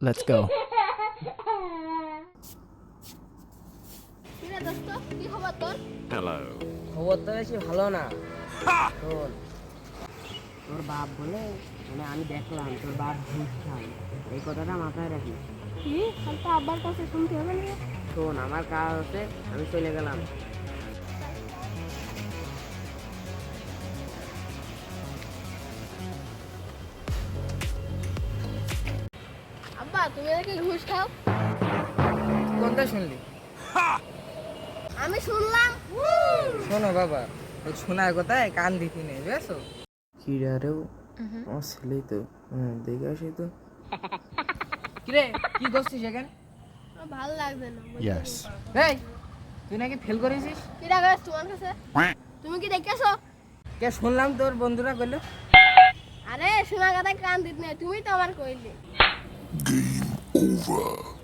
Let's go. কিরে দোস্ত কি খবর তোর? Hello. খবর তো বেশি ভালো না। শোন, তোর বাপ বলে আমি দেখলাম তোর বাপ ঘুষ খায়, এই কথাটা মাথায় রাখিস। কি কাল তো আব্বার কাছে শুনতে হবে না? শোন, আমার কাজ আছে, আমি চলে গেলাম। আব্বা তুমি নাকি ঘুষ খাও? কোনটা শুনলি? আমি শুনলাম। শোনো বাবা, ওই শোনার কথায় কান দিতি নেই, বুঝেছো? কিরারেও আমার ছেলেই তো, দেখে আসি তো। কিরে কি করছিস এখানে? আমার ভালো লাগছে না। Yes. এই তুই নাকি ফেল করেছিস? কি রাগাস তোমার কাছে? তুমি কি দেখেছো? কে শুনলাম তোর বন্ধুরা কইলো। আরে শোনা কথা কান দিত না, তুমি তো আমার কইলে। Over.